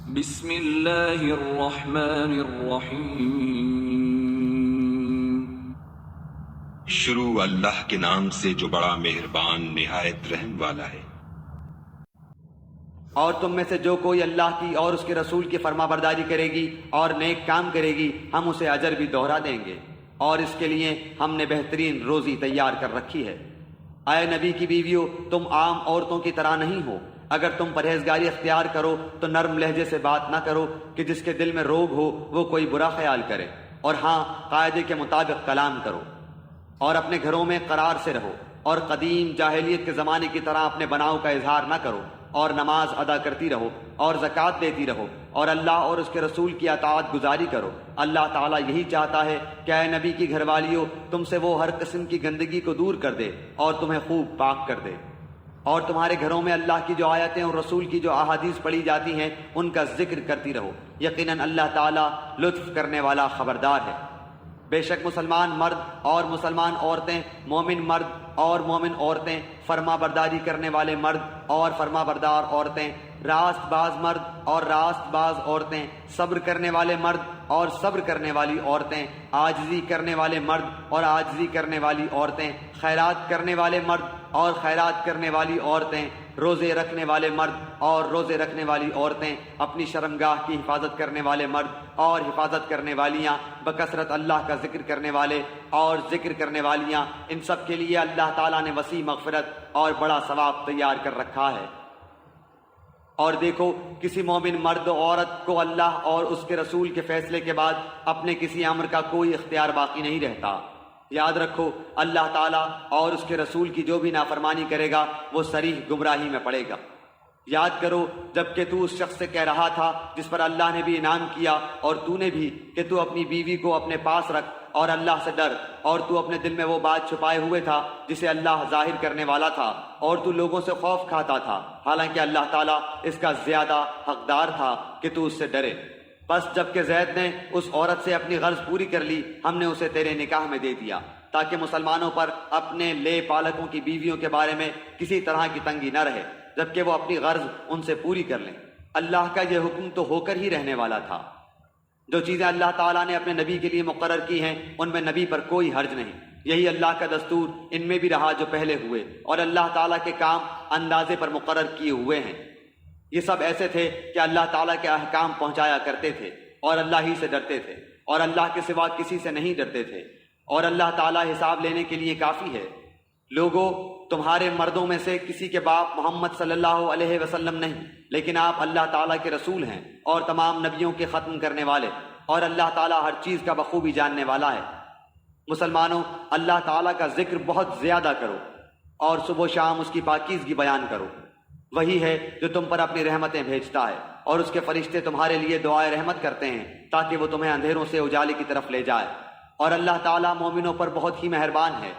بسم اللہ الرحمن الرحیم۔ شروع اللہ کے نام سے جو بڑا مہربان نہایت رحم والا ہے۔ اور تم میں سے جو کوئی اللہ کی اور اس کے رسول کی فرما برداری کرے گی اور نیک کام کرے گی، ہم اسے اجر بھی دوہرا دیں گے، اور اس کے لیے ہم نے بہترین روزی تیار کر رکھی ہے۔ اے نبی کی بیویوں، تم عام عورتوں کی طرح نہیں ہو۔ اگر تم پرہیزگاری اختیار کرو تو نرم لہجے سے بات نہ کرو کہ جس کے دل میں روگ ہو وہ کوئی برا خیال کرے، اور ہاں، قاعدے کے مطابق کلام کرو، اور اپنے گھروں میں قرار سے رہو، اور قدیم جاہلیت کے زمانے کی طرح اپنے بناؤ کا اظہار نہ کرو، اور نماز ادا کرتی رہو اور زکوٰۃ دیتی رہو، اور اللہ اور اس کے رسول کی اطاعت گزاری کرو۔ اللہ تعالیٰ یہی چاہتا ہے کہ اے نبی کی گھر والیوں، تم سے وہ ہر قسم کی گندگی کو دور کر دے اور تمہیں خوب پاک کر دے، اور تمہارے گھروں میں اللہ کی جو آیتیں اور رسول کی جو احادیث پڑھی جاتی ہیں ان کا ذکر کرتی رہو۔ یقیناً اللہ تعالیٰ لطف کرنے والا خبردار ہے۔ بے شک مسلمان مرد اور مسلمان عورتیں، مومن مرد اور مومن عورتیں، فرما برداری کرنے والے مرد اور فرما بردار عورتیں، راست باز مرد اور راست باز عورتیں، صبر کرنے والے مرد اور صبر کرنے والی عورتیں، عاجزی کرنے والے مرد اور عاجزی کرنے والی عورتیں، خیرات کرنے والے مرد اور خیرات کرنے والی عورتیں، روزے رکھنے والے مرد اور روزے رکھنے والی عورتیں، اپنی شرمگاہ کی حفاظت کرنے والے مرد اور حفاظت کرنے والیاں، بکثرت اللہ کا ذکر کرنے والے اور ذکر کرنے والیاں، ان سب کے لیے اللہ تعالیٰ نے وسیع مغفرت اور بڑا ثواب تیار کر رکھا ہے۔ اور دیکھو، کسی مومن مرد و عورت کو اللہ اور اس کے رسول کے فیصلے کے بعد اپنے کسی امر کا کوئی اختیار باقی نہیں رہتا۔ یاد رکھو، اللہ تعالیٰ اور اس کے رسول کی جو بھی نافرمانی کرے گا وہ صریح گمراہی میں پڑے گا۔ یاد کرو جب کہ تو اس شخص سے کہہ رہا تھا جس پر اللہ نے بھی انعام کیا، اور تو نے بھی، کہ تو اپنی بیوی کو اپنے پاس رکھ اور اللہ سے ڈر، اور تو اپنے دل میں وہ بات چھپائے ہوئے تھا جسے اللہ ظاہر کرنے والا تھا، اور تو لوگوں سے خوف کھاتا تھا، حالانکہ اللہ تعالیٰ اس کا زیادہ حقدار تھا کہ تو اس سے ڈرے۔ بس جب کہ زید نے اس عورت سے اپنی غرض پوری کر لی، ہم نے اسے تیرے نکاح میں دے دیا، تاکہ مسلمانوں پر اپنے لے پالکوں کی بیویوں کے بارے میں کسی طرح کی تنگی نہ رہے، جبکہ وہ اپنی غرض ان سے پوری کر لیں۔ اللہ کا یہ حکم تو ہو کر ہی رہنے والا تھا۔ جو چیزیں اللہ تعالیٰ نے اپنے نبی کے لیے مقرر کی ہیں ان میں نبی پر کوئی حرج نہیں۔ یہی اللہ کا دستور ان میں بھی رہا جو پہلے ہوئے، اور اللہ تعالیٰ کے کام اندازے پر مقرر کیے ہوئے ہیں۔ یہ سب ایسے تھے کہ اللہ تعالیٰ کے احکام پہنچایا کرتے تھے اور اللہ ہی سے ڈرتے تھے، اور اللہ کے سوا کسی سے نہیں ڈرتے تھے، اور اللہ تعالیٰ حساب لینے کے لیے کافی ہے۔ لوگوں، تمہارے مردوں میں سے کسی کے باپ محمد صلی اللہ علیہ وسلم نہیں، لیکن آپ اللہ تعالیٰ کے رسول ہیں اور تمام نبیوں کے ختم کرنے والے، اور اللہ تعالیٰ ہر چیز کا بخوبی جاننے والا ہے۔ مسلمانوں، اللہ تعالیٰ کا ذکر بہت زیادہ کرو اور صبح و شام اس کی پاکیزگی بیان کرو۔ وہی ہے جو تم پر اپنی رحمتیں بھیجتا ہے، اور اس کے فرشتے تمہارے لیے دعائے رحمت کرتے ہیں تاکہ وہ تمہیں اندھیروں سے اجالے کی طرف لے جائے۔ اور اللہ تعالیٰ مومنوں پر بہت ہی مہربان ہے۔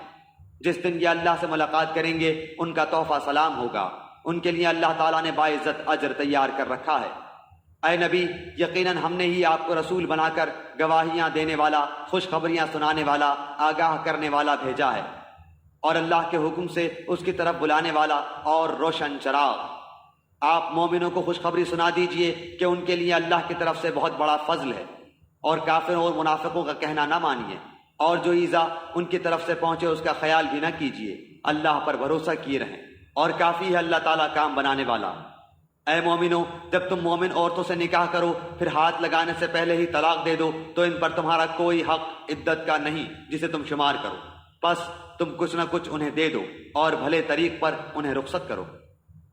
جس دن یہ اللہ سے ملاقات کریں گے ان کا تحفہ سلام ہوگا، ان کے لیے اللہ تعالیٰ نے باعزت اجر تیار کر رکھا ہے۔ اے نبی، یقیناً ہم نے ہی آپ کو رسول بنا کر گواہیاں دینے والا، خوشخبریاں سنانے والا، آگاہ کرنے والا بھیجا ہے، اور اللہ کے حکم سے اس کی طرف بلانے والا اور روشن چراغ۔ آپ مومنوں کو خوشخبری سنا دیجئے کہ ان کے لیے اللہ کی طرف سے بہت بڑا فضل ہے، اور کافروں اور منافقوں کا کہنا نہ مانیے، اور جو ایذا ان کی طرف سے پہنچے اس کا خیال بھی نہ کیجیے، اللہ پر بھروسہ کیے رہیں، اور کافی ہے اللہ تعالیٰ کام بنانے والا۔ اے مومنو، جب تم مومن عورتوں سے نکاح کرو پھر ہاتھ لگانے سے پہلے ہی طلاق دے دو تو ان پر تمہارا کوئی حق عدت کا نہیں جسے تم شمار کرو، بس تم کچھ نہ کچھ انہیں دے دو اور بھلے طریق پر انہیں رخصت کرو۔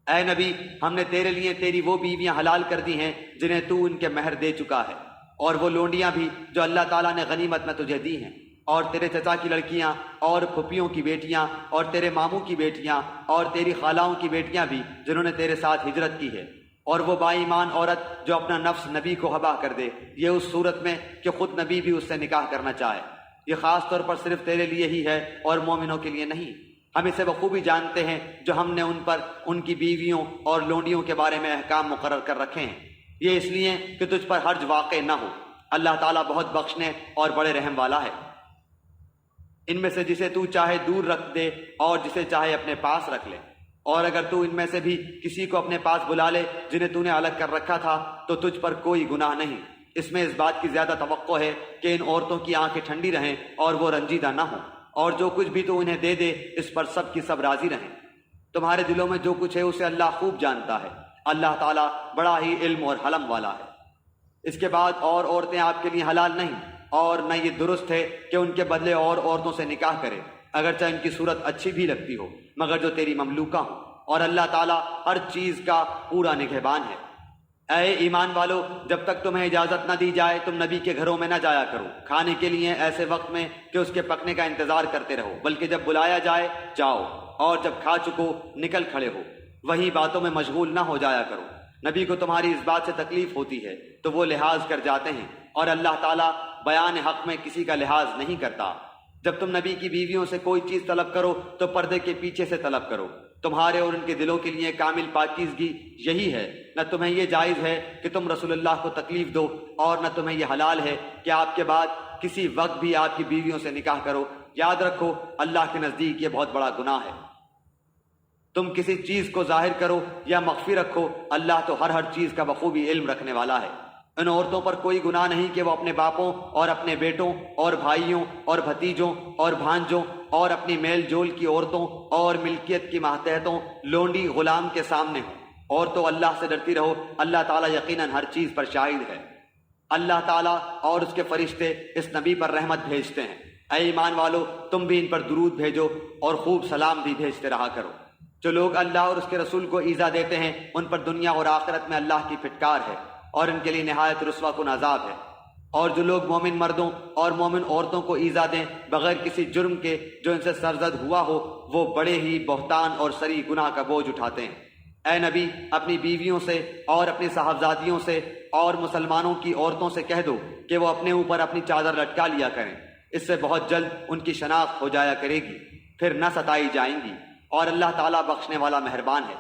اے نبی، ہم نے تیرے لیے تیری وہ بیویاں حلال کر دی ہیں جنہیں تو ان کے مہر دے چکا ہے، اور وہ لونڈیاں بھی جو اللہ تعالیٰ نے غنیمت میں تجھے دی ہیں، اور تیرے چچا کی لڑکیاں اور پھپھیوں کی بیٹیاں اور تیرے ماموں کی بیٹیاں اور تیری خالاؤں کی بیٹیاں بھی جنہوں نے تیرے ساتھ ہجرت کی ہے، اور وہ با ایمان عورت جو اپنا نفس نبی کو حبا کر دے، یہ اس صورت میں کہ خود نبی بھی اس سے نکاح کرنا چاہے۔ یہ خاص طور پر صرف تیرے لیے ہی ہے اور مومنوں کے لیے نہیں۔ ہم اسے بخوبی جانتے ہیں جو ہم نے ان پر ان کی بیویوں اور لونڈیوں کے بارے میں احکام مقرر کر رکھے ہیں، یہ اس لیے کہ تجھ پر حرج واقع نہ ہو۔ اللہ تعالیٰ بہت بخشنے اور بڑے رحم والا ہے۔ ان میں سے جسے تو چاہے دور رکھ دے اور جسے چاہے اپنے پاس رکھ لے۔ اور اگر تو ان میں سے بھی کسی کو اپنے پاس بلا لے جنہیں تو نے الگ کر رکھا تھا تو تجھ پر کوئی گناہ نہیں۔ اس میں اس بات کی زیادہ توقع ہے کہ ان عورتوں کی آنکھیں ٹھنڈی رہیں اور وہ رنجیدہ نہ ہوں، اور جو کچھ بھی تو انہیں دے دے اس پر سب کی سب راضی رہیں۔ تمہارے دلوں میں جو کچھ ہے اسے اللہ خوب جانتا ہے، اللہ تعالیٰ بڑا ہی علم اور حلم والا ہے۔ اس کے بعد اور عورتیں آپ کے لیے حلال نہیں، اور نہ یہ درست ہے کہ ان کے بدلے اور عورتوں سے نکاح کرے، اگرچہ ان کی صورت اچھی بھی لگتی ہو، مگر جو تیری مملوکہ ہوں، اور اللہ تعالیٰ ہر چیز کا پورا نگہبان ہے۔ اے ایمان والو، جب تک تمہیں اجازت نہ دی جائے تم نبی کے گھروں میں نہ جایا کرو کھانے کے لیے ایسے وقت میں کہ اس کے پکنے کا انتظار کرتے رہو، بلکہ جب بلایا جائے جاؤ، اور جب کھا چکو نکل کھڑے ہو، وہی باتوں میں مشغول نہ ہو جایا کرو۔ نبی کو تمہاری اس بات سے تکلیف ہوتی ہے تو وہ لحاظ کر جاتے ہیں، اور اللہ تعالیٰ بیان حق میں کسی کا لحاظ نہیں کرتا۔ جب تم نبی کی بیویوں سے کوئی چیز طلب کرو تو پردے کے پیچھے سے طلب کرو، تمہارے اور ان کے دلوں کے لیے کامل پاکیزگی یہی ہے۔ نہ تمہیں یہ جائز ہے کہ تم رسول اللہ کو تکلیف دو، اور نہ تمہیں یہ حلال ہے کہ آپ کے بعد کسی وقت بھی آپ کی بیویوں سے نکاح کرو۔ یاد رکھو اللہ کے نزدیک یہ بہت بڑا گناہ ہے۔ تم کسی چیز کو ظاہر کرو یا مخفی رکھو، اللہ تو ہر چیز کا بخوبی علم رکھنے والا ہے۔ ان عورتوں پر کوئی گناہ نہیں کہ وہ اپنے باپوں اور اپنے بیٹوں اور بھائیوں اور بھتیجوں اور بھانجوں اور اپنی میل جول کی عورتوں اور ملکیت کی ماتحتوں لونڈی غلام کے سامنے ہوں۔ اور تو اللہ سے ڈرتی رہو، اللہ تعالیٰ یقیناً ہر چیز پر شاہد ہے۔ اللہ تعالیٰ اور اس کے فرشتے اس نبی پر رحمت بھیجتے ہیں۔ اے ایمان والو، تم بھی ان پر درود بھیجو اور خوب سلام بھی بھیجتے رہا کرو۔ جو لوگ اللہ اور اس کے رسول کو ایذا دیتے ہیں ان پر دنیا اور آخرت میں اللہ کی پھٹکار ہے، اور ان کے لیے نہایت رسوا کن عذاب ہے۔ اور جو لوگ مومن مردوں اور مومن عورتوں کو ایذا دیں بغیر کسی جرم کے جو ان سے سرزد ہوا ہو، وہ بڑے ہی بہتان اور سری گناہ کا بوجھ اٹھاتے ہیں۔ اے نبی، اپنی بیویوں سے اور اپنی صاحبزادیوں سے اور مسلمانوں کی عورتوں سے کہہ دو کہ وہ اپنے اوپر اپنی چادر لٹکا لیا کریں، اس سے بہت جلد ان کی شناخت ہو جایا کرے گی، پھر نہ ستائی جائیں گی، اور اللہ تعالیٰ بخشنے والا مہربان ہے۔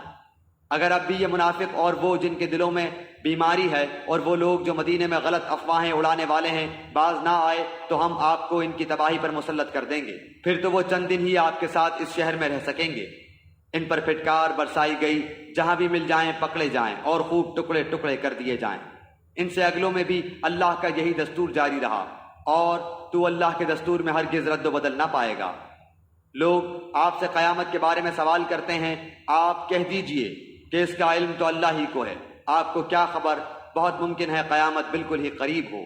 اگر اب بھی یہ منافق اور وہ جن کے دلوں میں بیماری ہے اور وہ لوگ جو مدینے میں غلط افواہیں اڑانے والے ہیں باز نہ آئے تو ہم آپ کو ان کی تباہی پر مسلط کر دیں گے، پھر تو وہ چند دن ہی آپ کے ساتھ اس شہر میں رہ سکیں گے۔ ان پر پھٹکار برسائی گئی، جہاں بھی مل جائیں پکڑے جائیں اور خوب ٹکڑے ٹکڑے کر دیے جائیں۔ ان سے اگلوں میں بھی اللہ کا یہی دستور جاری رہا، اور تو اللہ کے دستور میں ہرگز رد و بدل نہ پائے گا۔ لوگ آپ سے قیامت کے بارے میں سوال کرتے ہیں، آپ کہہ دیجئے کہ اس کا علم تو اللہ ہی کو ہے، آپ کو کیا خبر، بہت ممکن ہے قیامت بالکل ہی قریب ہو۔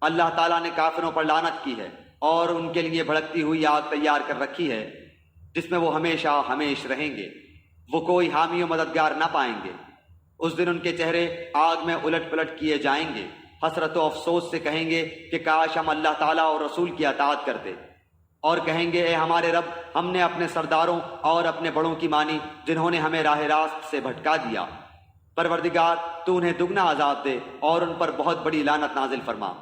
اللہ تعالیٰ نے کافروں پر لعنت کی ہے اور ان کے لیے بھڑکتی ہوئی آگ تیار کر رکھی ہے جس میں وہ ہمیشہ ہمیش رہیں گے، وہ کوئی حامی و مددگار نہ پائیں گے۔ اس دن ان کے چہرے آگ میں الٹ پلٹ کیے جائیں گے، حسرت و افسوس سے کہیں گے کہ کاش ہم اللہ تعالیٰ اور رسول کی اطاعت کرتے، اور کہیں گے اے ہمارے رب، ہم نے اپنے سرداروں اور اپنے بڑوں کی مانی جنہوں نے ہمیں راہ راست سے بھٹکا دیا۔ پروردگار، تو انہیں دگنا عذاب دے اور ان پر بہت بڑی لعنت نازل فرما۔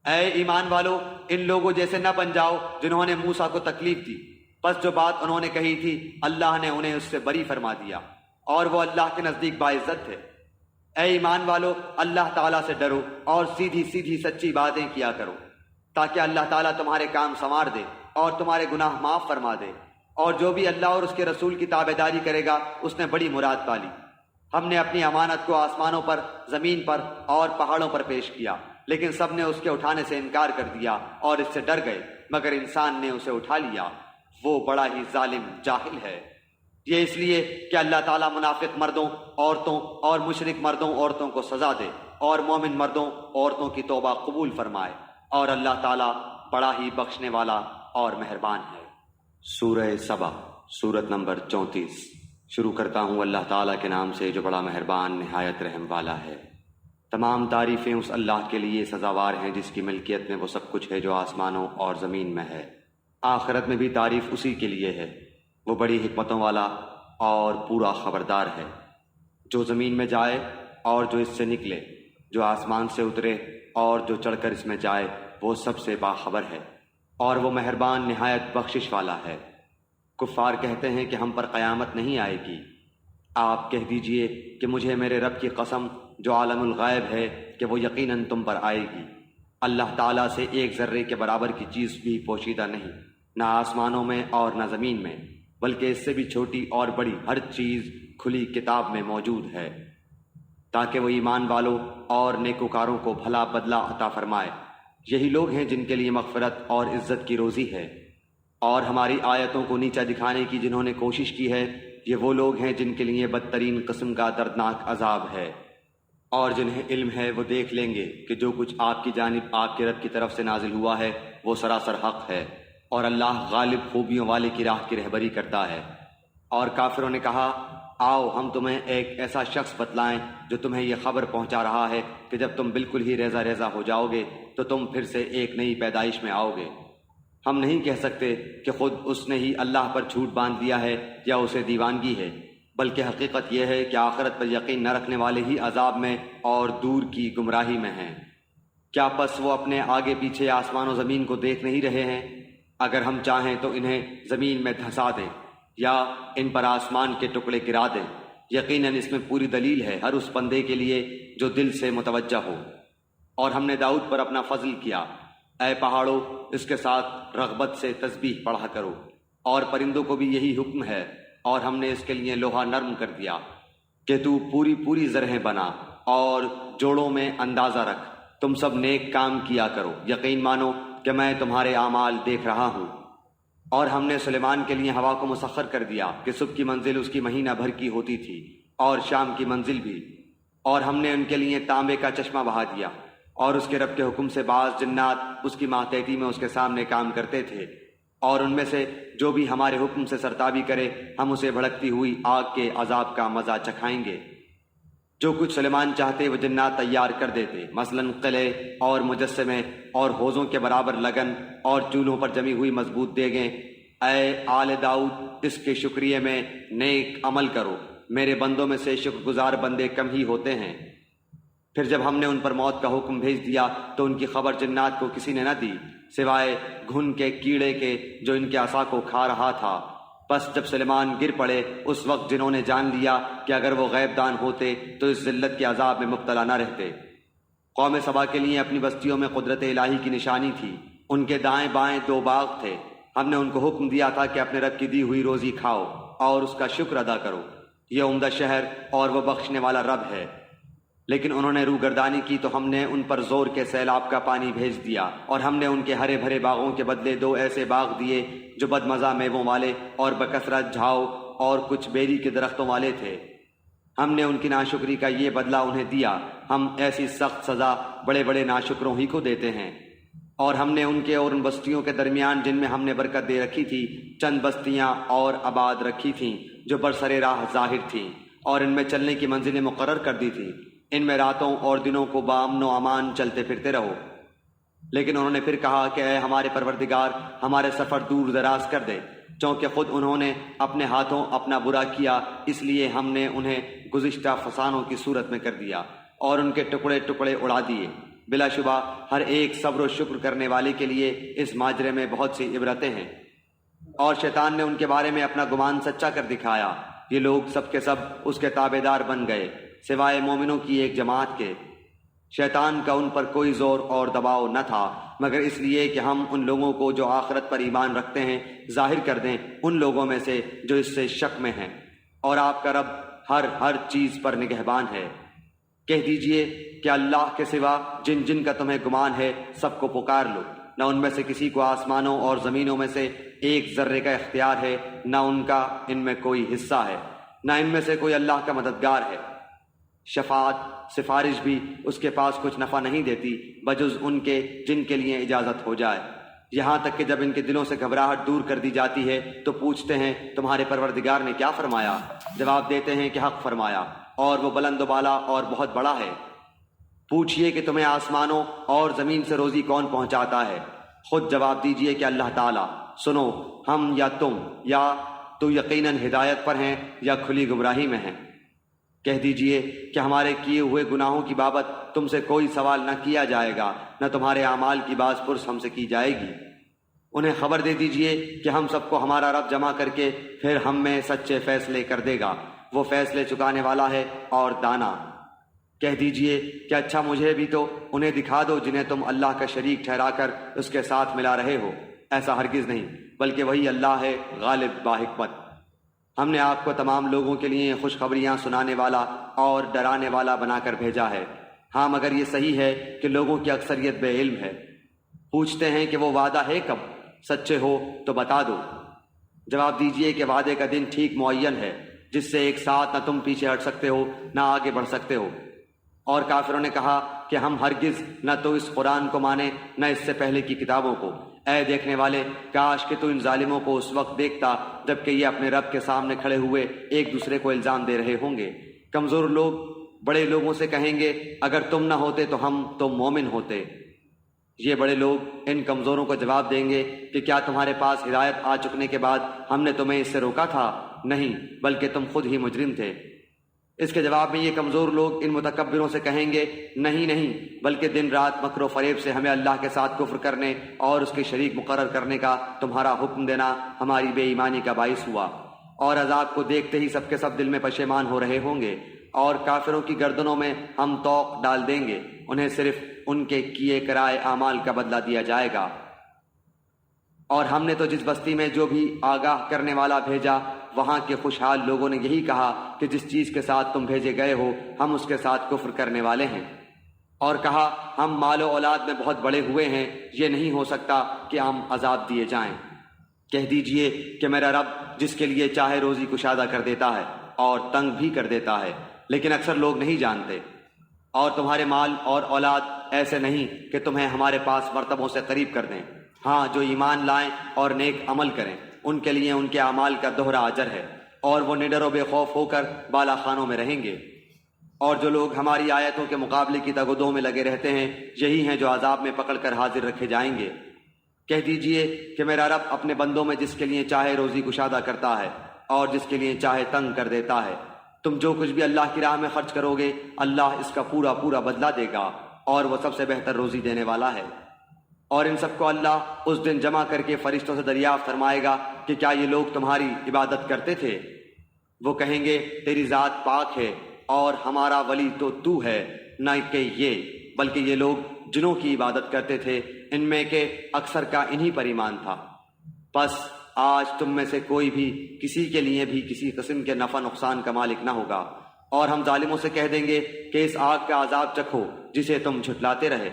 اے ایمان والو، ان لوگوں جیسے نہ بن جاؤ جنہوں نے موسیٰ کو تکلیف دی، پس جو بات انہوں نے کہی تھی اللہ نے انہیں اس سے بری فرما دیا، اور وہ اللہ کے نزدیک باعزت ہے۔ اے ایمان والو، اللہ تعالیٰ سے ڈرو اور سیدھی سیدھی سچی باتیں کیا کرو، تاکہ اللہ تعالیٰ تمہارے کام سنوار دے اور تمہارے گناہ معاف فرما دے۔ اور جو بھی اللہ اور اس کے رسول کی تابعداری کرے گا اس نے بڑی مراد پالی۔ ہم نے اپنی امانت کو آسمانوں پر، زمین پر اور پہاڑوں پر پیش کیا، لیکن سب نے اس کے اٹھانے سے انکار کر دیا اور اس سے ڈر گئے، مگر انسان نے اسے اٹھا لیا، وہ بڑا ہی ظالم جاہل ہے۔ یہ اس لیے کہ اللہ تعالیٰ منافق مردوں، عورتوں اور مشرک مردوں، عورتوں کو سزا دے، اور مومن مردوں، عورتوں کی توبہ قبول فرمائے، اور اللہ تعالیٰ بڑا ہی بخشنے والا اور مہربان ہے۔ سورہ سبا، سورت نمبر 34۔ شروع کرتا ہوں اللہ تعالیٰ کے نام سے جو بڑا مہربان نہایت رحم والا ہے۔ تمام تعریفیں اس اللہ کے لیے سزاوار ہیں جس کی ملکیت میں وہ سب کچھ ہے جو آسمانوں اور زمین میں ہے۔ آخرت میں بھی تعریف اسی کے لیے ہے، وہ بڑی حکمتوں والا اور پورا خبردار ہے۔ جو زمین میں جائے اور جو اس سے نکلے، جو آسمان سے اترے اور جو چڑھ کر اس میں جائے، وہ سب سے باخبر ہے، اور وہ مہربان نہایت بخشش والا ہے۔ کفار کہتے ہیں کہ ہم پر قیامت نہیں آئے گی۔ آپ کہہ دیجئے کہ مجھے میرے رب کی قسم جو عالم الغیب ہے کہ وہ یقیناً تم پر آئے گی۔ اللہ تعالیٰ سے ایک ذرے کے برابر کی چیز بھی پوشیدہ نہیں، نہ آسمانوں میں اور نہ زمین میں، بلکہ اس سے بھی چھوٹی اور بڑی ہر چیز کھلی کتاب میں موجود ہے، تاکہ وہ ایمان والوں اور نیکوکاروں کو بھلا بدلہ عطا فرمائے۔ یہی لوگ ہیں جن کے لیے مغفرت اور عزت کی روزی ہے۔ اور ہماری آیتوں کو نیچا دکھانے کی جنہوں نے کوشش کی ہے، یہ وہ لوگ ہیں جن کے لیے بدترین قسم کا دردناک عذاب ہے۔ اور جنہیں علم ہے وہ دیکھ لیں گے کہ جو کچھ آپ کی جانب آپ کے رب کی طرف سے نازل ہوا ہے وہ سراسر حق ہے، اور اللہ غالب خوبیوں والے کی راہ کی رہبری کرتا ہے۔ اور کافروں نے کہا، آؤ ہم تمہیں ایک ایسا شخص بتلائیں جو تمہیں یہ خبر پہنچا رہا ہے کہ جب تم بالکل ہی ریزہ ریزہ ہو جاؤ گے تو تم پھر سے ایک نئی پیدائش میں آؤ گے۔ ہم نہیں کہہ سکتے کہ خود اس نے ہی اللہ پر جھوٹ باندھ دیا ہے یا اسے دیوانگی ہے، بلکہ حقیقت یہ ہے کہ آخرت پر یقین نہ رکھنے والے ہی عذاب میں اور دور کی گمراہی میں ہیں۔ کیا پس وہ اپنے آگے پیچھے آسمان و زمین کو دیکھ نہیں رہے ہیں؟ اگر ہم چاہیں تو انہیں زمین میں دھسا دیں یا ان پر آسمان کے ٹکڑے گرا دیں۔ یقیناً اس میں پوری دلیل ہے ہر اس بندے کے لیے جو دل سے متوجہ ہو۔ اور ہم نے داؤد پر اپنا فضل کیا، اے پہاڑوں اس کے ساتھ رغبت سے تسبیح پڑھا کرو، اور پرندوں کو بھی یہی حکم ہے۔ اور ہم نے اس کے لیے لوہا نرم کر دیا کہ تو پوری پوری زرہیں بنا اور جوڑوں میں اندازہ رکھ، تم سب نیک کام کیا کرو، یقین مانو کہ میں تمہارے اعمال دیکھ رہا ہوں۔ اور ہم نے سلیمان کے لیے ہوا کو مسخر کر دیا کہ صبح کی منزل اس کی مہینہ بھر کی ہوتی تھی اور شام کی منزل بھی۔ اور ہم نے ان کے لیے تانبے کا چشمہ بہا دیا، اور اس کے رب کے حکم سے بعض جنات اس کی ماتحتی میں اس کے سامنے کام کرتے تھے، اور ان میں سے جو بھی ہمارے حکم سے سرتابی کرے ہم اسے بھڑکتی ہوئی آگ کے عذاب کا مزہ چکھائیں گے۔ جو کچھ سلیمان چاہتے وہ جنات تیار کر دیتے، مثلاً قلعے اور مجسمے اور حوضوں کے برابر لگن اور چولہوں پر جمی ہوئی مضبوط دیگیں۔ اے آل داؤد اس کے شکریہ میں نیک عمل کرو، میرے بندوں میں سے شکر گزار بندے کم ہی ہوتے ہیں۔ پھر جب ہم نے ان پر موت کا حکم بھیج دیا تو ان کی خبر جنات کو کسی نے نہ دی سوائے گھن کے کیڑے کے جو ان کے عصا کو کھا رہا تھا۔ بس جب سلیمان گر پڑے اس وقت جنہوں نے جان لیا کہ اگر وہ غیب دان ہوتے تو اس ذلت کے عذاب میں مبتلا نہ رہتے۔ قوم سبا کے لیے اپنی بستیوں میں قدرت الہی کی نشانی تھی، ان کے دائیں بائیں 2 باغ تھے۔ ہم نے ان کو حکم دیا تھا کہ اپنے رب کی دی ہوئی روزی کھاؤ اور اس کا شکر ادا کرو، یہ عمدہ شہر اور وہ بخشنے والا رب ہے۔ لیکن انہوں نے روگردانی کی تو ہم نے ان پر زور کے سیلاب کا پانی بھیج دیا، اور ہم نے ان کے ہرے بھرے باغوں کے بدلے 2 ایسے باغ دیے جو بدمزہ میووں والے اور بکثرت جھاؤ اور کچھ بیری کے درختوں والے تھے۔ ہم نے ان کی ناشکری کا یہ بدلہ انہیں دیا، ہم ایسی سخت سزا بڑے بڑے ناشکروں ہی کو دیتے ہیں۔ اور ہم نے ان کے اور ان بستیوں کے درمیان جن میں ہم نے برکت دے رکھی تھی چند بستیاں اور آباد رکھی تھیں جو برسر راہ ظاہر تھیں، اور ان میں چلنے کی منزلیں مقرر کر دی تھیں۔ ان میں راتوں اور دنوں کو بامن و امان چلتے پھرتے رہو۔ لیکن انہوں نے پھر کہا کہ اے ہمارے پروردگار ہمارے سفر دور دراز کر دے، چونکہ خود انہوں نے اپنے ہاتھوں اپنا برا کیا، اس لیے ہم نے انہیں گزشتہ فسانوں کی صورت میں کر دیا اور ان کے ٹکڑے ٹکڑے اڑا دیے۔ بلا شبہ ہر ایک صبر و شکر کرنے والے کے لیے اس ماجرے میں بہت سی عبرتیں ہیں۔ اور شیطان نے ان کے بارے میں اپنا گمان سچا کر دکھایا، یہ لوگ سب کے سب اس کے تابع دار بن گئے سوائے مومنوں کی ایک جماعت کے۔ شیطان کا ان پر کوئی زور اور دباؤ نہ تھا مگر اس لیے کہ ہم ان لوگوں کو جو آخرت پر ایمان رکھتے ہیں ظاہر کر دیں ان لوگوں میں سے جو اس سے شک میں ہیں، اور آپ کا رب ہر چیز پر نگہبان ہے۔ کہہ دیجئے کہ اللہ کے سوا جن جن کا تمہیں گمان ہے سب کو پکار لو، نہ ان میں سے کسی کو آسمانوں اور زمینوں میں سے ایک ذرے کا اختیار ہے، نہ ان کا ان میں کوئی حصہ ہے، نہ ان میں سے کوئی اللہ کا مددگار ہے۔ شفاعت سفارش بھی اس کے پاس کچھ نفع نہیں دیتی بجز ان کے جن کے لیے اجازت ہو جائے، یہاں تک کہ جب ان کے دلوں سے گھبراہٹ دور کر دی جاتی ہے تو پوچھتے ہیں تمہارے پروردگار نے کیا فرمایا؟ جواب دیتے ہیں کہ حق فرمایا اور وہ بلند و بالا اور بہت بڑا ہے۔ پوچھئے کہ تمہیں آسمانوں اور زمین سے روزی کون پہنچاتا ہے؟ خود جواب دیجئے کہ اللہ تعالیٰ۔ سنو، ہم یا تم یا تو یقیناً ہدایت پر ہیں یا کھلی گمراہی میں ہیں۔ کہہ دیجئے کہ ہمارے کیے ہوئے گناہوں کی بابت تم سے کوئی سوال نہ کیا جائے گا، نہ تمہارے اعمال کی باز پرس ہم سے کی جائے گی۔ انہیں خبر دے دیجئے کہ ہم سب کو ہمارا رب جمع کر کے پھر ہم میں سچے فیصلے کر دے گا، وہ فیصلے چکانے والا ہے اور دانا۔ کہہ دیجئے کہ اچھا مجھے بھی تو انہیں دکھا دو جنہیں تم اللہ کا شریک ٹھہرا کر اس کے ساتھ ملا رہے ہو۔ ایسا ہرگز نہیں، بلکہ وہی اللہ ہے غالب با حکمت۔ ہم نے آپ کو تمام لوگوں کے لیے خوشخبریاں سنانے والا اور ڈرانے والا بنا کر بھیجا ہے۔ ہاں مگر یہ صحیح ہے کہ لوگوں کی اکثریت بے علم ہے۔ پوچھتے ہیں کہ وہ وعدہ ہے کب؟ سچے ہو تو بتا دو۔ جواب دیجئے کہ وعدے کا دن ٹھیک معین ہے، جس سے ایک ساتھ نہ تم پیچھے ہٹ سکتے ہو نہ آگے بڑھ سکتے ہو۔ اور کافروں نے کہا کہ ہم ہرگز نہ تو اس قرآن کو مانیں نہ اس سے پہلے کی کتابوں کو۔ اے دیکھنے والے، کاش کہ تو ان ظالموں کو اس وقت دیکھتا جبکہ یہ اپنے رب کے سامنے کھڑے ہوئے ایک دوسرے کو الزام دے رہے ہوں گے۔ کمزور لوگ بڑے لوگوں سے کہیں گے اگر تم نہ ہوتے تو ہم تو مومن ہوتے۔ یہ بڑے لوگ ان کمزوروں کو جواب دیں گے کہ کیا تمہارے پاس ہدایت آ چکنے کے بعد ہم نے تمہیں اس سے روکا تھا؟ نہیں، بلکہ تم خود ہی مجرم تھے۔ اس کے جواب میں یہ کمزور لوگ ان متکبروں سے کہیں گے نہیں، بلکہ دن رات مکر و فریب سے ہمیں اللہ کے ساتھ کفر کرنے اور اس کے شریک مقرر کرنے کا تمہارا حکم دینا ہماری بے ایمانی کا باعث ہوا۔ اور عذاب کو دیکھتے ہی سب کے سب دل میں پشیمان ہو رہے ہوں گے، اور کافروں کی گردنوں میں ہم طوق ڈال دیں گے، انہیں صرف ان کے کیے کرائے اعمال کا بدلہ دیا جائے گا۔ اور ہم نے تو جس بستی میں جو بھی آگاہ کرنے والا بھیجا، وہاں کے خوشحال لوگوں نے یہی کہا کہ جس چیز کے ساتھ تم بھیجے گئے ہو ہم اس کے ساتھ کفر کرنے والے ہیں، اور کہا ہم مال و اولاد میں بہت بڑے ہوئے ہیں، یہ نہیں ہو سکتا کہ ہم عذاب دیے جائیں۔ کہہ دیجئے کہ میرا رب جس کے لیے چاہے روزی کشادہ کر دیتا ہے اور تنگ بھی کر دیتا ہے، لیکن اکثر لوگ نہیں جانتے۔ اور تمہارے مال اور اولاد ایسے نہیں کہ تمہیں ہمارے پاس مرتبوں سے قریب کر دیں۔ ہاں، جو ایمان لائیں اور نیک عمل کریں ان کے لیے ان کے اعمال کا دوہرا اجر ہے، اور وہ نڈر و بے خوف ہو کر بالا خانوں میں رہیں گے۔ اور جو لوگ ہماری آیتوں کے مقابلے کی تگودوں میں لگے رہتے ہیں، یہی ہیں جو عذاب میں پکڑ کر حاضر رکھے جائیں گے۔ کہہ دیجئے کہ میرا رب اپنے بندوں میں جس کے لیے چاہے روزی کشادہ کرتا ہے اور جس کے لیے چاہے تنگ کر دیتا ہے۔ تم جو کچھ بھی اللہ کی راہ میں خرچ کرو گے اللہ اس کا پورا پورا بدلہ دے گا، اور وہ سب سے بہتر روزی دینے والا ہے۔ اور ان سب کو اللہ اس دن جمع کر کے فرشتوں سے دریافت فرمائے گا کہ کیا یہ لوگ تمہاری عبادت کرتے تھے؟ وہ کہیں گے تیری ذات پاک ہے اور ہمارا ولی تو ہے، نہ کہ یہ، بلکہ یہ لوگ جنوں کی عبادت کرتے تھے، ان میں کے اکثر کا انہی پر ایمان تھا۔ پس آج تم میں سے کوئی بھی کسی کے لیے بھی کسی قسم کے نفع نقصان کا مالک نہ ہوگا، اور ہم ظالموں سے کہہ دیں گے کہ اس آگ کا عذاب چکھو جسے تم جھٹلاتے رہے۔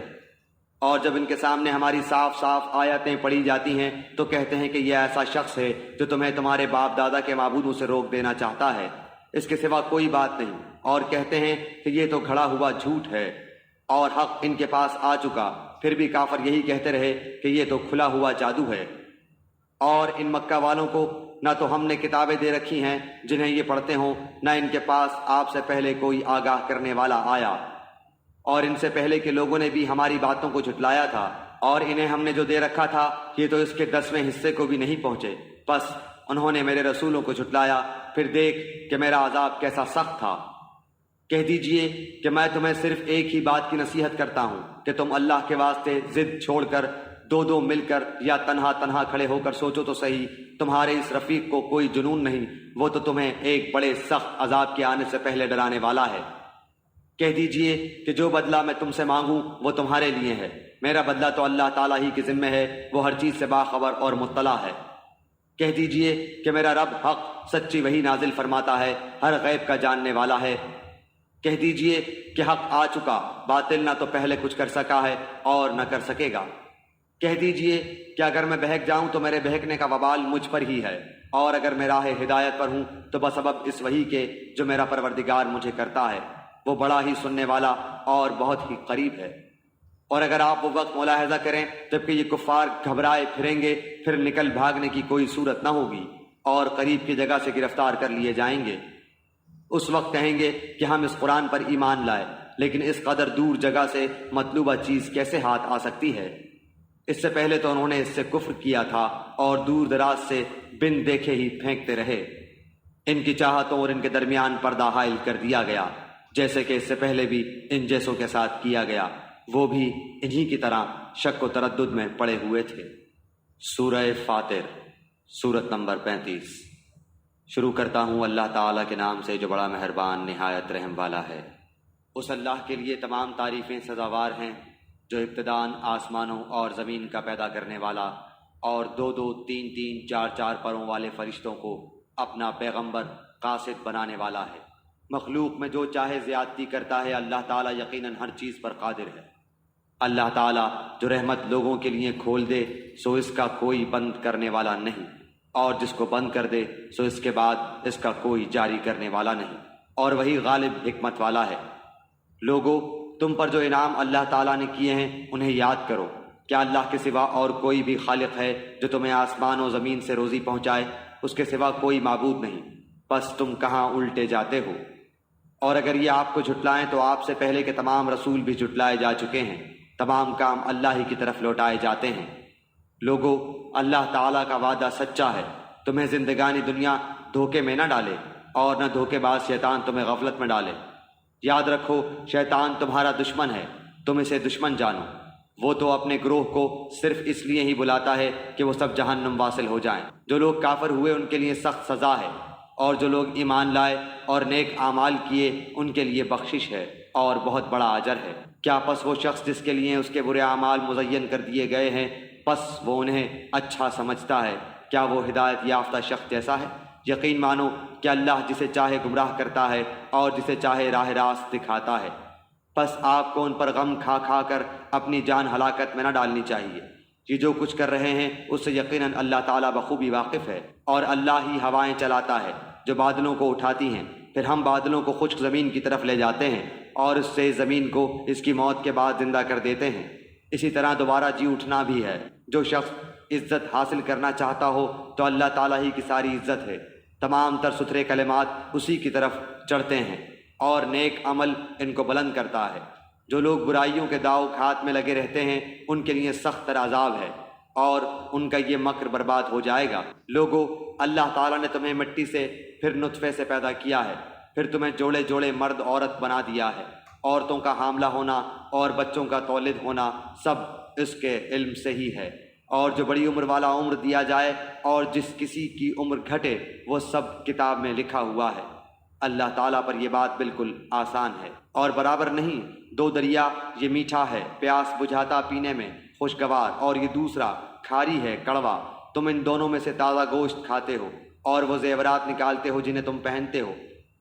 اور جب ان کے سامنے ہماری صاف صاف آیتیں پڑھی جاتی ہیں تو کہتے ہیں کہ یہ ایسا شخص ہے جو تمہیں تمہارے باپ دادا کے معبودوں سے روک دینا چاہتا ہے، اس کے سوا کوئی بات نہیں، اور کہتے ہیں کہ یہ تو گھڑا ہوا جھوٹ ہے اور حق ان کے پاس آ چکا، پھر بھی کافر یہی کہتے رہے کہ یہ تو کھلا ہوا جادو ہے۔ اور ان مکہ والوں کو نہ تو ہم نے کتابیں دے رکھی ہیں جنہیں یہ پڑھتے ہوں، نہ ان کے پاس آپ سے پہلے کوئی آگاہ کرنے والا آیا، اور ان سے پہلے کے لوگوں نے بھی ہماری باتوں کو جھٹلایا تھا، اور انہیں ہم نے جو دے رکھا تھا یہ تو اس کے 10ویں حصے کو بھی نہیں پہنچے، بس انہوں نے میرے رسولوں کو جھٹلایا، پھر دیکھ کہ میرا عذاب کیسا سخت تھا۔ کہہ دیجئے کہ میں تمہیں صرف ایک ہی بات کی نصیحت کرتا ہوں کہ تم اللہ کے واسطے ضد چھوڑ کر دو مل کر یا تنہا تنہا کھڑے ہو کر سوچو تو صحیح، تمہارے اس رفیق کو کوئی جنون نہیں، وہ تو تمہیں ایک بڑے سخت عذاب کے آنے سے پہلے ڈرانے والا ہے۔ کہہ دیجئے کہ جو بدلہ میں تم سے مانگوں وہ تمہارے لیے ہے، میرا بدلہ تو اللہ تعالیٰ ہی کے ذمہ ہے، وہ ہر چیز سے باخبر اور مطلع ہے۔ کہہ دیجئے کہ میرا رب حق سچی وحی نازل فرماتا ہے، ہر غیب کا جاننے والا ہے۔ کہہ دیجئے کہ حق آ چکا، باطل نہ تو پہلے کچھ کر سکا ہے اور نہ کر سکے گا۔ کہہ دیجئے کہ اگر میں بہک جاؤں تو میرے بہکنے کا وبال مجھ پر ہی ہے، اور اگر میں راہ ہدایت پر ہوں تو بسبب اس وحی کے جو میرا پروردگار مجھے کرتا ہے، وہ بڑا ہی سننے والا اور بہت ہی قریب ہے۔ اور اگر آپ وہ وقت ملاحظہ کریں جبکہ یہ کفار گھبرائے پھریں گے، پھر نکل بھاگنے کی کوئی صورت نہ ہوگی اور قریب کی جگہ سے گرفتار کر لیے جائیں گے۔ اس وقت کہیں گے کہ ہم اس قرآن پر ایمان لائے، لیکن اس قدر دور جگہ سے مطلوبہ چیز کیسے ہاتھ آ سکتی ہے؟ اس سے پہلے تو انہوں نے اس سے کفر کیا تھا اور دور دراز سے بن دیکھے ہی پھینکتے رہے۔ ان کی چاہتوں اور ان کے درمیان پردہ حائل کر دیا گیا، جیسے کہ اس سے پہلے بھی ان جیسوں کے ساتھ کیا گیا، وہ بھی انہی کی طرح شک و تردد میں پڑے ہوئے تھے۔ سورہ فاطر، سورت نمبر 35۔ شروع کرتا ہوں اللہ تعالیٰ کے نام سے جو بڑا مہربان نہایت رحم والا ہے۔ اس اللہ کے لیے تمام تعریفیں سزاوار ہیں جو ابتداءً آسمانوں اور زمین کا پیدا کرنے والا، اور 2 2 3 3 4 4 پروں والے فرشتوں کو اپنا پیغمبر قاصد بنانے والا ہے۔ مخلوق میں جو چاہے زیادتی کرتا ہے، اللہ تعالیٰ یقیناً ہر چیز پر قادر ہے۔ اللہ تعالیٰ جو رحمت لوگوں کے لیے کھول دے سو اس کا کوئی بند کرنے والا نہیں، اور جس کو بند کر دے سو اس کے بعد اس کا کوئی جاری کرنے والا نہیں، اور وہی غالب حکمت والا ہے۔ لوگو، تم پر جو انعام اللہ تعالیٰ نے کیے ہیں انہیں یاد کرو۔ کیا اللہ کے سوا اور کوئی بھی خالق ہے جو تمہیں آسمان و زمین سے روزی پہنچائے؟ اس کے سوا کوئی معبود نہیں، بس تم کہاں الٹے جاتے ہو؟ اور اگر یہ آپ کو جھٹلائیں تو آپ سے پہلے کے تمام رسول بھی جھٹلائے جا چکے ہیں۔ تمام کام اللہ ہی کی طرف لوٹائے جاتے ہیں۔ لوگو، اللہ تعالیٰ کا وعدہ سچا ہے، تمہیں زندگانی دنیا دھوکے میں نہ ڈالے، اور نہ دھوکے باز شیطان تمہیں غفلت میں ڈالے۔ یاد رکھو، شیطان تمہارا دشمن ہے، تم اسے دشمن جانو۔ وہ تو اپنے گروہ کو صرف اس لیے ہی بلاتا ہے کہ وہ سب جہنم واصل ہو جائیں۔ جو لوگ کافر ہوئے ان کے لیے سخت سزا ہے، اور جو لوگ ایمان لائے اور نیک اعمال کیے ان کے لیے بخشش ہے اور بہت بڑا اجر ہے۔ کیا پس وہ شخص جس کے لیے اس کے برے اعمال مزین کر دیے گئے ہیں، پس وہ انہیں اچھا سمجھتا ہے؟ کیا وہ ہدایت یافتہ شخص جیسا ہے؟ یقین مانو کہ اللہ جسے چاہے گمراہ کرتا ہے اور جسے چاہے راہ راست دکھاتا ہے۔ پس آپ کو ان پر غم کھا کھا کر اپنی جان ہلاکت میں نہ ڈالنی چاہیے۔ یہ جو کچھ کر رہے ہیں اس سے یقیناً اللہ تعالیٰ بخوبی واقف ہے، اور اللہ ہی ہوائیں چلاتا ہے جو بادلوں کو اٹھاتی ہیں، پھر ہم بادلوں کو خشک زمین کی طرف لے جاتے ہیں، اور اس سے زمین کو اس کی موت کے بعد زندہ کر دیتے ہیں۔ اسی طرح دوبارہ جی اٹھنا بھی ہے۔ جو شخص عزت حاصل کرنا چاہتا ہو تو اللہ تعالیٰ ہی کی ساری عزت ہے۔ تمام تر ستھرے کلمات اسی کی طرف چڑھتے ہیں، اور نیک عمل ان کو بلند کرتا ہے۔ جو لوگ برائیوں کے داؤ کھات میں لگے رہتے ہیں ان کے لیے سخت تر عذاب ہے، اور ان کا یہ مکر برباد ہو جائے گا۔ لوگو، اللہ تعالیٰ نے تمہیں مٹی سے پھر نطفے سے پیدا کیا ہے، پھر تمہیں جوڑے جوڑے مرد عورت بنا دیا ہے۔ عورتوں کا حاملہ ہونا اور بچوں کا تولد ہونا سب اس کے علم سے ہی ہے، اور جو بڑی عمر والا عمر دیا جائے اور جس کسی کی عمر گھٹے وہ سب کتاب میں لکھا ہوا ہے۔ اللہ تعالیٰ پر یہ بات بالکل آسان ہے اور برابر نہیں۔ دو دریا، یہ میٹھا ہے پیاس بجھاتا پینے میں خوشگوار، اور یہ دوسرا کھاری ہے کڑوا۔ تم ان دونوں میں سے تازہ گوشت کھاتے ہو اور وہ زیورات نکالتے ہو جنہیں تم پہنتے ہو،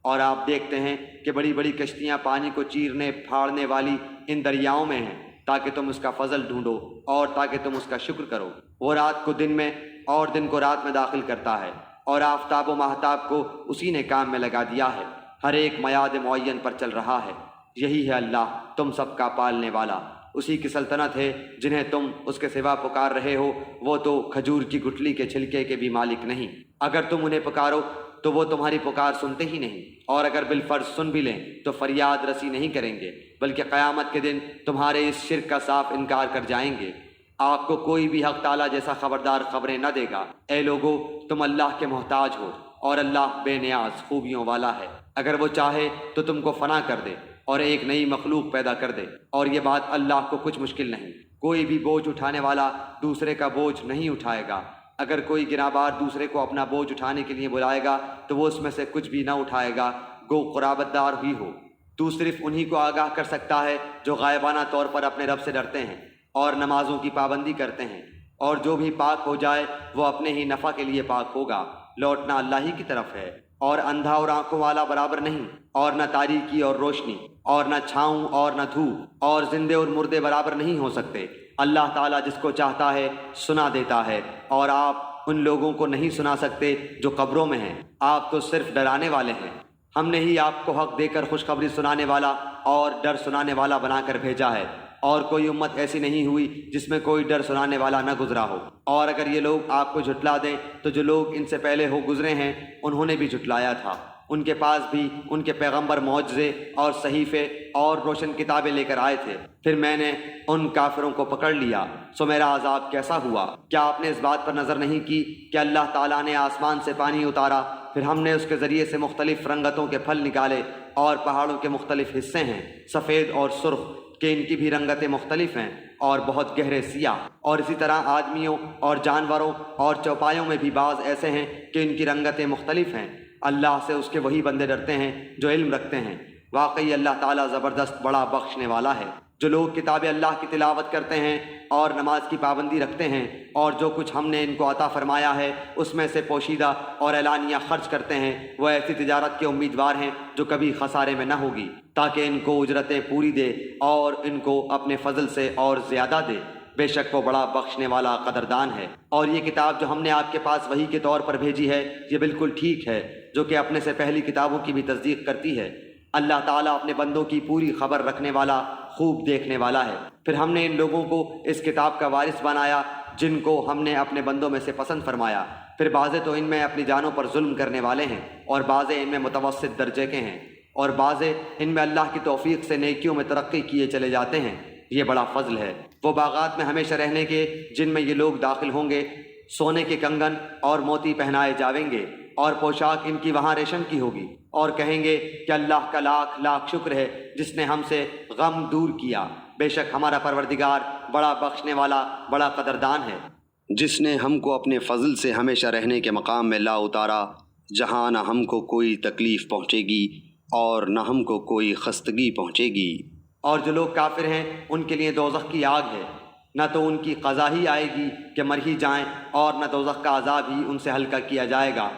اور آپ دیکھتے ہیں کہ بڑی بڑی کشتیاں پانی کو چیرنے پھاڑنے والی ان دریاؤں میں ہیں، تاکہ تم اس کا فضل ڈھونڈو اور تاکہ تم اس کا شکر کرو۔ وہ رات کو دن میں اور دن کو رات میں داخل کرتا ہے، اور آفتاب و ماہتاب کو اسی نے کام میں لگا دیا ہے۔ ہر ایک میعاد معین پر چل رہا ہے۔ یہی ہے اللہ تم سب کا پالنے والا۔ اسی کی سلطنت ہے جنہیں تم اس کے سوا پکار رہے ہو، وہ تو کھجور کی گٹھلی کے چھلکے کے بھی مالک نہیں۔ اگر تم انہیں پکارو تو وہ تمہاری پکار سنتے ہی نہیں، اور اگر بالفرض سن بھی لیں تو فریاد رسی نہیں کریں گے، بلکہ قیامت کے دن تمہارے اس شرک کا صاف انکار کر جائیں گے۔ آپ کو کوئی بھی حق تعالیٰ جیسا خبردار خبریں نہ دے گا۔ اے لوگو، تم اللہ کے محتاج ہو، اور اللہ بے نیاز خوبیوں والا ہے۔ اگر وہ چاہے تو تم کو فنا کر دے اور ایک نئی مخلوق پیدا کر دے، اور یہ بات اللہ کو کچھ مشکل نہیں۔ کوئی بھی بوجھ اٹھانے والا دوسرے کا بوجھ نہیں اٹھائے گا۔ اگر کوئی گناہبار دوسرے کو اپنا بوجھ اٹھانے کے لیے بلائے گا تو وہ اس میں سے کچھ بھی نہ اٹھائے گا، گو قرابت دار ہی ہو۔ تو صرف انہی کو آگاہ کر سکتا ہے جو غائبانہ طور پر اپنے رب سے ڈرتے ہیں اور نمازوں کی پابندی کرتے ہیں، اور جو بھی پاک ہو جائے وہ اپنے ہی نفع کے لیے پاک ہوگا۔ لوٹنا اللہ ہی کی طرف ہے، اور اندھا اور آنکھوں والا برابر نہیں، اور نہ تاریکی اور روشنی، اور نہ چھاؤں اور نہ دھوپ، اور زندے اور مردے برابر نہیں ہو سکتے۔ اللہ تعالیٰ جس کو چاہتا ہے سنا دیتا ہے، اور آپ ان لوگوں کو نہیں سنا سکتے جو قبروں میں ہیں۔ آپ تو صرف ڈرانے والے ہیں۔ ہم نے ہی آپ کو حق دے کر خوشخبری سنانے والا اور ڈر سنانے والا بنا کر بھیجا ہے، اور کوئی امت ایسی نہیں ہوئی جس میں کوئی ڈر سنانے والا نہ گزرا ہو۔ اور اگر یہ لوگ آپ کو جھٹلا دیں تو جو لوگ ان سے پہلے ہو گزرے ہیں انہوں نے بھی جھٹلایا تھا۔ ان کے پاس بھی ان کے پیغمبر معجزے اور صحیفے اور روشن کتابیں لے کر آئے تھے، پھر میں نے ان کافروں کو پکڑ لیا، سو میرا عذاب کیسا ہوا۔ کیا آپ نے اس بات پر نظر نہیں کی کہ اللہ تعالیٰ نے آسمان سے پانی اتارا، پھر ہم نے اس کے ذریعے سے مختلف رنگتوں کے پھل نکالے، اور پہاڑوں کے مختلف حصے ہیں، سفید اور سرخ، کہ ان کی بھی رنگتیں مختلف ہیں، اور بہت گہرے سیاہ۔ اور اسی طرح آدمیوں اور جانوروں اور چوپایوں میں بھی بعض ایسے ہیں کہ ان کی رنگتیں مختلف ہیں۔ اللہ سے اس کے وہی بندے ڈرتے ہیں جو علم رکھتے ہیں۔ واقعی اللہ تعالیٰ زبردست بڑا بخشنے والا ہے۔ جو لوگ کتاب اللہ کی تلاوت کرتے ہیں اور نماز کی پابندی رکھتے ہیں اور جو کچھ ہم نے ان کو عطا فرمایا ہے اس میں سے پوشیدہ اور اعلانیہ خرچ کرتے ہیں، وہ ایسی تجارت کے امیدوار ہیں جو کبھی خسارے میں نہ ہوگی، تاکہ ان کو اجرتیں پوری دے اور ان کو اپنے فضل سے اور زیادہ دے۔ بے شک وہ بڑا بخشنے والا قدردان ہے۔ اور یہ کتاب جو ہم نے آپ کے پاس وحی کے طور پر بھیجی ہے یہ بالکل ٹھیک ہے، جو کہ اپنے سے پہلی کتابوں کی بھی تصدیق کرتی ہے۔ اللہ تعالیٰ اپنے بندوں کی پوری خبر رکھنے والا، خوب دیکھنے والا ہے۔ پھر ہم نے ان لوگوں کو اس کتاب کا وارث بنایا جن کو ہم نے اپنے بندوں میں سے پسند فرمایا، پھر بعضے تو ان میں اپنی جانوں پر ظلم کرنے والے ہیں اور بعضے ان میں متوسط درجے کے ہیں اور بعضے ان میں اللہ کی توفیق سے نیکیوں میں ترقی کیے چلے جاتے ہیں۔ یہ بڑا فضل ہے۔ وہ باغات میں ہمیشہ رہنے کے جن میں یہ لوگ داخل ہوں گے، سونے کے کنگن اور موتی پہنائے جاویں گے اور پوشاک ان کی وہاں ریشم کی ہوگی، اور کہیں گے کہ اللہ کا لاکھ لاکھ شکر ہے جس نے ہم سے غم دور کیا۔ بے شک ہمارا پروردگار بڑا بخشنے والا، بڑا قدردان ہے۔ جس نے ہم کو اپنے فضل سے ہمیشہ رہنے کے مقام میں لا اتارا، جہاں نہ ہم کو کوئی تکلیف پہنچے گی اور نہ ہم کو کوئی خستگی پہنچے گی۔ اور جو لوگ کافر ہیں ان کے لیے دوزخ کی آگ ہے، نہ تو ان کی قضا ہی آئے گی کہ مر ہی جائیں اور نہ دوزخ کا عذاب ہی ان سے ہلکا کیا جائے گا۔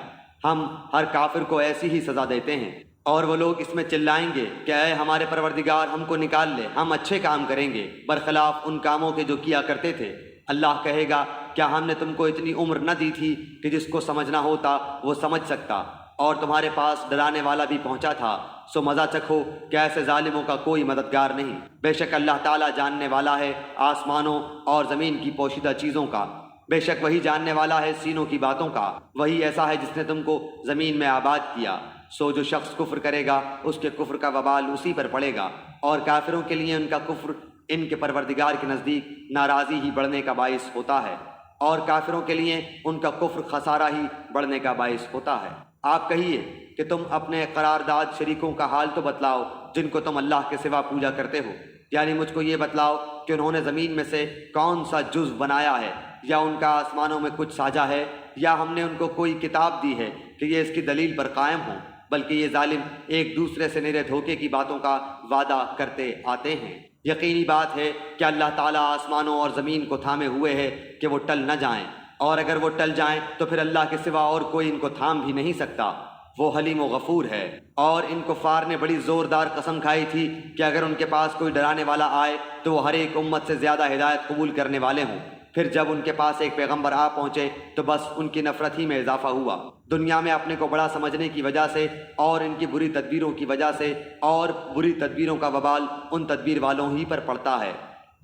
ہم ہر کافر کو ایسی ہی سزا دیتے ہیں۔ اور وہ لوگ اس میں چلائیں گے کہ اے ہمارے پروردگار ہم کو نکال لے، ہم اچھے کام کریں گے برخلاف ان کاموں کے جو کیا کرتے تھے۔ اللہ کہے گا کیا ہم نے تم کو اتنی عمر نہ دی تھی کہ جس کو سمجھنا ہوتا وہ سمجھ سکتا، اور تمہارے پاس ڈرانے والا بھی پہنچا تھا، سو مزہ چکھو کہ ایسے ظالموں کا کوئی مددگار نہیں۔ بے شک اللہ تعالیٰ جاننے والا ہے آسمانوں اور زمین کی پوشیدہ چیزوں کا، بے شک وہی جاننے والا ہے سینوں کی باتوں کا۔ وہی ایسا ہے جس نے تم کو زمین میں آباد کیا، سو جو شخص کفر کرے گا اس کے کفر کا وبال اسی پر پڑے گا، اور کافروں کے لیے ان کا کفر ان کے پروردگار کے نزدیک ناراضی ہی بڑھنے کا باعث ہوتا ہے، اور کافروں کے لیے ان کا کفر خسارہ ہی بڑھنے کا باعث ہوتا ہے۔ آپ کہیے کہ تم اپنے قرارداد شریکوں کا حال تو بتلاؤ جن کو تم اللہ کے سوا پوجا کرتے ہو، یعنی مجھ کو یہ بتلاؤ کہ انہوں نے زمین میں سے کون سا جز بنایا ہے، یا ان کا آسمانوں میں کچھ ساجا ہے، یا ہم نے ان کو کوئی کتاب دی ہے کہ یہ اس کی دلیل پر قائم ہوں، بلکہ یہ ظالم ایک دوسرے سے نرے دھوکے کی باتوں کا وعدہ کرتے آتے ہیں۔ یقینی بات ہے کہ اللہ تعالیٰ آسمانوں اور زمین کو تھامے ہوئے ہے کہ وہ ٹل نہ جائیں، اور اگر وہ ٹل جائیں تو پھر اللہ کے سوا اور کوئی ان کو تھام بھی نہیں سکتا۔ وہ حلیم و غفور ہے۔ اور ان کفار نے بڑی زوردار قسم کھائی تھی کہ اگر ان کے پاس کوئی ڈرانے والا آئے تو وہ ہر ایک امت سے زیادہ ہدایت قبول کرنے والے ہوں۔ پھر جب ان کے پاس ایک پیغمبر آ پہنچے تو بس ان کی نفرت ہی میں اضافہ ہوا، دنیا میں اپنے کو بڑا سمجھنے کی وجہ سے اور ان کی بری تدبیروں کی وجہ سے، اور بری تدبیروں کا وبال ان تدبیر والوں ہی پر پڑتا ہے۔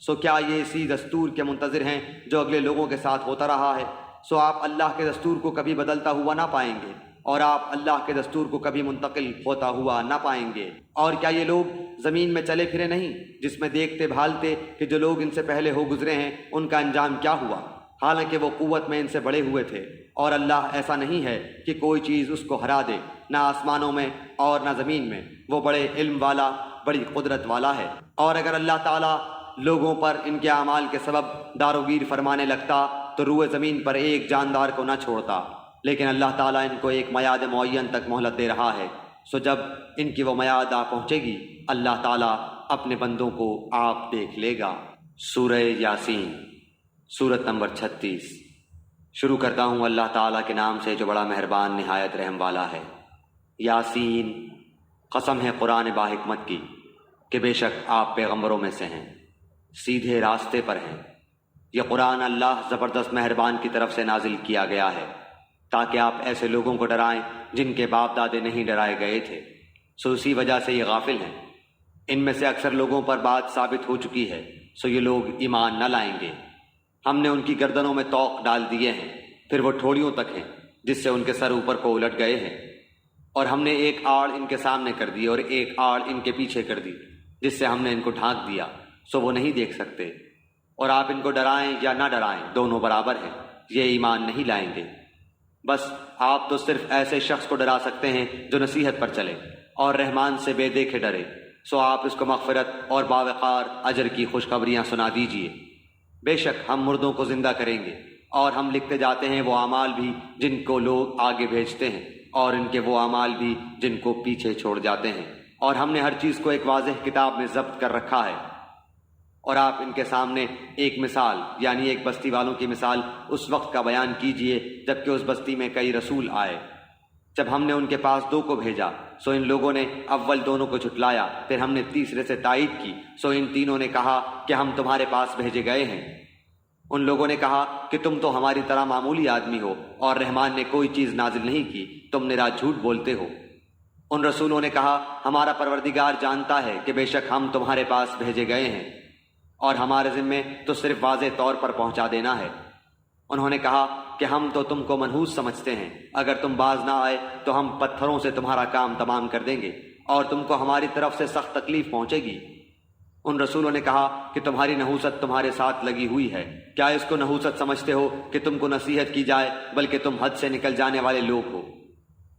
سو کیا یہ اسی دستور کے منتظر ہیں جو اگلے لوگوں کے ساتھ ہوتا رہا ہے؟ سو آپ اللہ کے دستور کو کبھی بدلتا ہوا نہ پائیں گے، اور آپ اللہ کے دستور کو کبھی منتقل ہوتا ہوا نہ پائیں گے۔ اور کیا یہ لوگ زمین میں چلے پھرے نہیں، جس میں دیکھتے بھالتے کہ جو لوگ ان سے پہلے ہو گزرے ہیں ان کا انجام کیا ہوا، حالانکہ وہ قوت میں ان سے بڑے ہوئے تھے۔ اور اللہ ایسا نہیں ہے کہ کوئی چیز اس کو ہرا دے، نہ آسمانوں میں اور نہ زمین میں، وہ بڑے علم والا، بڑی قدرت والا ہے۔ اور اگر اللہ تعالیٰ لوگوں پر ان کے اعمال کے سبب داروگیر فرمانے لگتا تو روئے زمین پر ایک جاندار کو نہ چھوڑتا، لیکن اللہ تعالیٰ ان کو ایک میعاد معین تک مہلت دے رہا ہے۔ سو جب ان کی وہ میعاد آ پہنچے گی اللہ تعالیٰ اپنے بندوں کو آپ دیکھ لے گا۔ سورہ یاسین، سورت نمبر 36۔ شروع کرتا ہوں اللہ تعالیٰ کے نام سے جو بڑا مہربان نہایت رحم والا ہے۔ یاسین، قسم ہے قرآن با حکمت کی کہ بے شک آپ پیغمبروں میں سے ہیں، سیدھے راستے پر ہیں۔ یہ قرآن اللہ زبردست مہربان کی طرف سے نازل کیا گیا ہے تاکہ آپ ایسے لوگوں کو ڈرائیں جن کے باپ دادے نہیں ڈرائے گئے تھے، سو اسی وجہ سے یہ غافل ہیں۔ ان میں سے اکثر لوگوں پر بات ثابت ہو چکی ہے، سو یہ لوگ ایمان نہ لائیں گے۔ ہم نے ان کی گردنوں میں طوق ڈال دیے ہیں، پھر وہ ٹھوڑیوں تک ہیں جس سے ان کے سر اوپر کو الٹ گئے ہیں، اور ہم نے ایک آڑ ان کے سامنے کر دی اور ایک آڑ ان کے پیچھے کر دی جس سے ہم نے ان کو ڈھانک دیا، سو وہ نہیں دیکھ سکتے۔ اور آپ ان کو ڈرائیں یا نہ ڈرائیں دونوں برابر ہیں، یہ ایمان نہیں لائیں گے۔ بس آپ تو صرف ایسے شخص کو ڈرا سکتے ہیں جو نصیحت پر چلے اور رحمان سے بے دیکھے ڈرے، سو آپ اس کو مغفرت اور باوقار اجر کی خوشخبریاں سنا دیجئے۔ بے شک ہم مردوں کو زندہ کریں گے، اور ہم لکھتے جاتے ہیں وہ اعمال بھی جن کو لوگ آگے بھیجتے ہیں، اور ان کے وہ اعمال بھی جن کو پیچھے چھوڑ جاتے ہیں، اور ہم نے ہر چیز کو ایک واضح کتاب میں ضبط کر رکھا ہے۔ اور آپ ان کے سامنے ایک مثال یعنی ایک بستی والوں کی مثال اس وقت کا بیان کیجئے جبکہ اس بستی میں کئی رسول آئے۔ جب ہم نے ان کے پاس 2 کو بھیجا سو ان لوگوں نے اول دونوں کو جھٹلایا، پھر ہم نے تیسرے سے تائید کی سو ان تینوں نے کہا کہ ہم تمہارے پاس بھیجے گئے ہیں۔ ان لوگوں نے کہا کہ تم تو ہماری طرح معمولی آدمی ہو اور رحمان نے کوئی چیز نازل نہیں کی، تم نرا جھوٹ بولتے ہو۔ ان رسولوں نے کہا ہمارا پروردگار جانتا ہے کہ بے شک ہم تمہارے پاس بھیجے گئے ہیں اور ہمارے ذمے تو صرف واضح طور پر پہنچا دینا ہے۔ انہوں نے کہا کہ ہم تو تم کو منحوس سمجھتے ہیں، اگر تم باز نہ آئے تو ہم پتھروں سے تمہارا کام تمام کر دیں گے اور تم کو ہماری طرف سے سخت تکلیف پہنچے گی۔ ان رسولوں نے کہا کہ تمہاری نحوست تمہارے ساتھ لگی ہوئی ہے، کیا اس کو نحوست سمجھتے ہو کہ تم کو نصیحت کی جائے، بلکہ تم حد سے نکل جانے والے لوگ ہو۔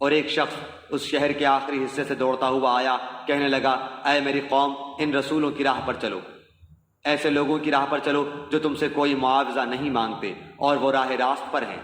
اور ایک شخص اس شہر کے آخری حصے سے دوڑتا ہوا آیا، کہنے لگا اے میری قوم، ان رسولوں کی راہ پر چلو، ایسے لوگوں کی راہ پر چلو جو تم سے کوئی معاوضہ نہیں مانگتے اور وہ راہ راست پر ہیں۔